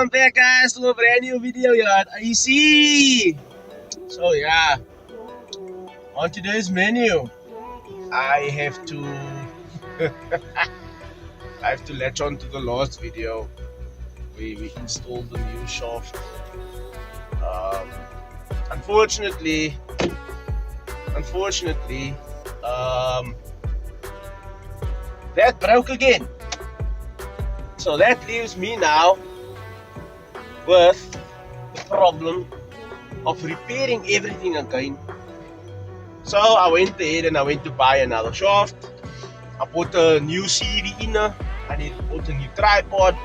welcome back guys to a brand new video here at IC. So yeah, on today's menu, I have to latch on to the last video where we installed the new shaft. Um, unfortunately, that broke again. So that leaves me now with the problem of repairing everything again. So I went ahead and I went to buy another shaft. I bought a new CV inner. I bought a new tripod,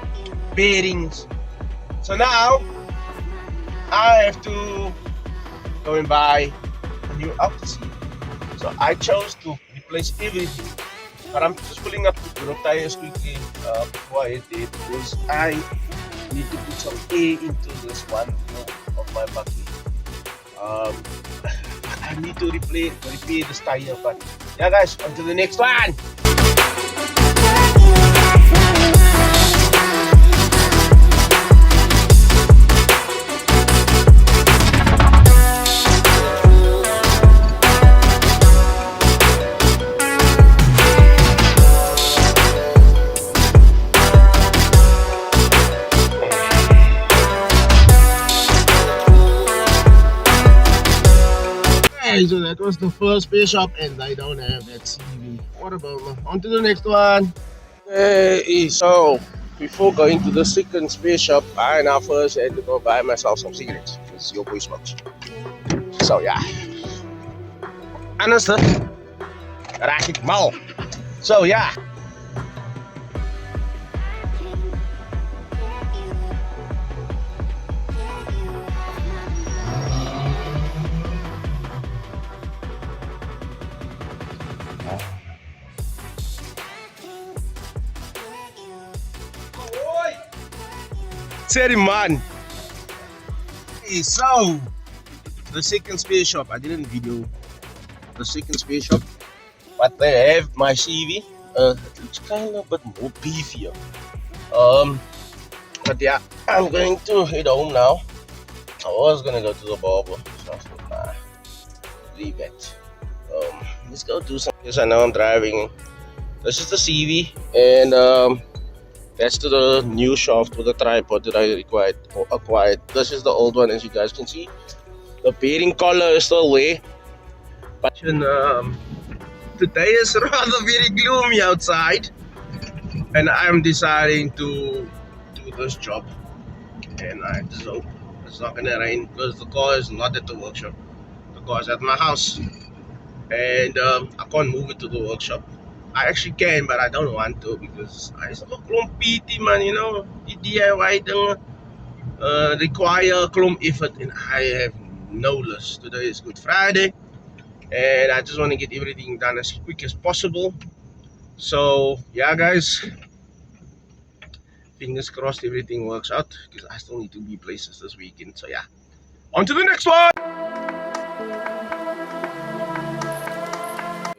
bearings. So now I have to go and buy a new outer CV. So I chose to replace everything. But I'm just pulling up the road tires quickly before I hit it because I need to put some air into this one of my bucket. I need to repair this tire, but yeah guys, on to the next one. So that was the first spare shop and I don't have that CV. What about on to the next one. Hey, so before going to the second spare shop, I now first had to go buy myself some cigarettes because your boy smokes. So yeah, anders raak ik mal. So yeah. Sorry man. Hey, so the second spare shop, I didn't video the second spare shop, but they have my CV. It looks kind of a bit more beefier. But yeah, I'm going to head home now. I was gonna go to the barber, so I thought, nah, leave it. Let's go do some. Yes, I know I'm driving. This is the CV, and that's to the new shaft with the tripod that I acquired. This is the old one, as you guys can see. The bearing collar is still there. But today is rather very gloomy outside, and I'm deciding to do this job. And I just hope it's not gonna rain because the car is not at the workshop. The car is at my house, and I can't move it to the workshop. I actually can, but I don't want to because I still compete, man. You know, the DIY thing require klomp effort, and I have no list. Today is Good Friday, and I just want to get everything done as quick as possible. So yeah, guys, fingers crossed everything works out because I still need to be places this weekend. So yeah, on to the next one.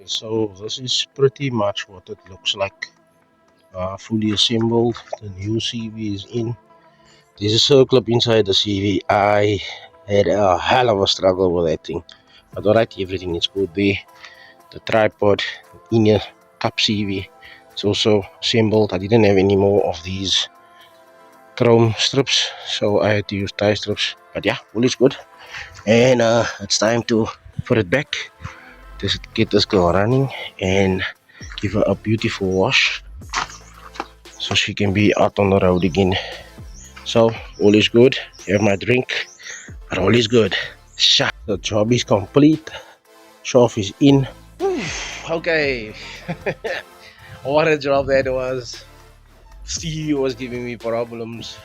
So this is pretty much what it looks like. Fully assembled. The new CV is in. There's a circle up inside the CV. I had a hell of a struggle with that thing. But alright, everything is good there. The tripod, inner cup CV, it's also assembled. I didn't have any more of these chrome strips, so I had to use tie strips. But yeah, all is good. And it's time to put it back. Just get this girl running and give her a beautiful wash so she can be out on the road again. So all is good. Have my drink, but all is good. The job is complete. Shaft is in. Okay. What a job that was. CV was giving me problems.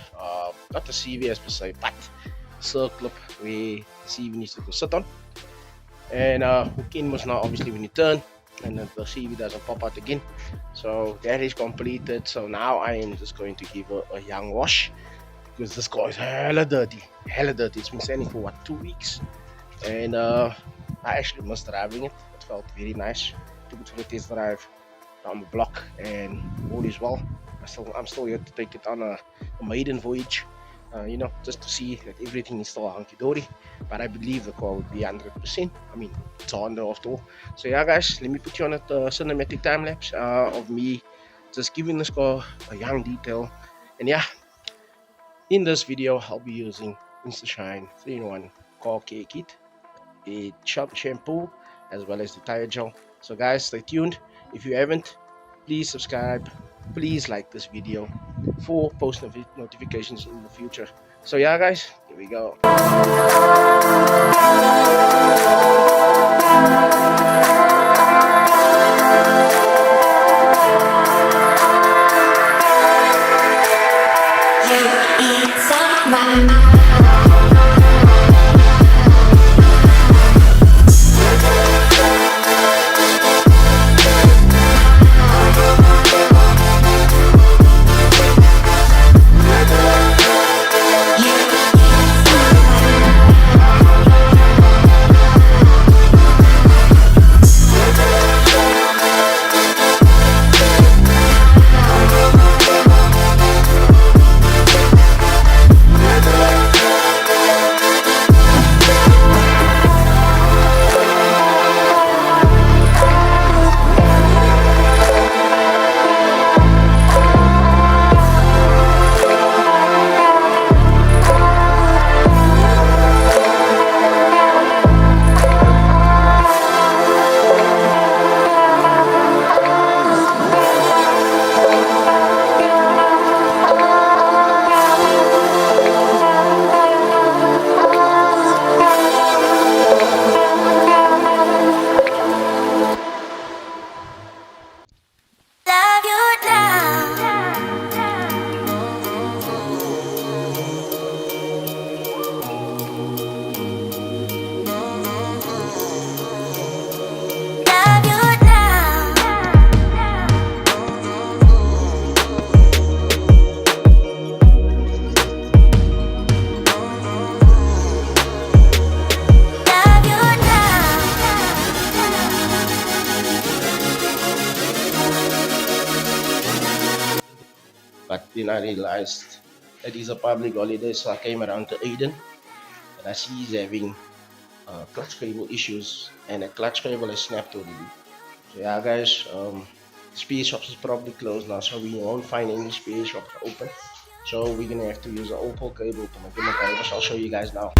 Not the CV as per se, but circle up where CV needs to go sit on. And hook in was now obviously when you turn, and then the CV doesn't pop out again. So that is completed. So now I am just going to give her a young wash because this car is hella dirty. It's been standing for what, 2 weeks, and I actually missed driving it. It felt very nice. Took it for a test drive down the block, and all is well. I'm still here to take it on a maiden voyage just to see that everything is still hunky-dory. But I believe the car would be 100%. I mean, it's a Honda after all. So yeah, guys, let me put you on a cinematic time lapse of me just giving this car a young detail. And yeah, in this video, I'll be using InstaShine 3-in-1 car care kit, a shampoo, as well as the tire gel. So guys, stay tuned. If you haven't, please subscribe, please like this video for post notifications in the future. So yeah, guys, here we go. But then I realized that it's a public holiday, so I came around to Aiden, and I see he's having clutch cable issues, and the clutch cable has snapped already. So yeah, guys, spare shops is probably closed now, so we won't find any spare shops open. So we're gonna have to use an Opal cable to make it. I'll show you guys now.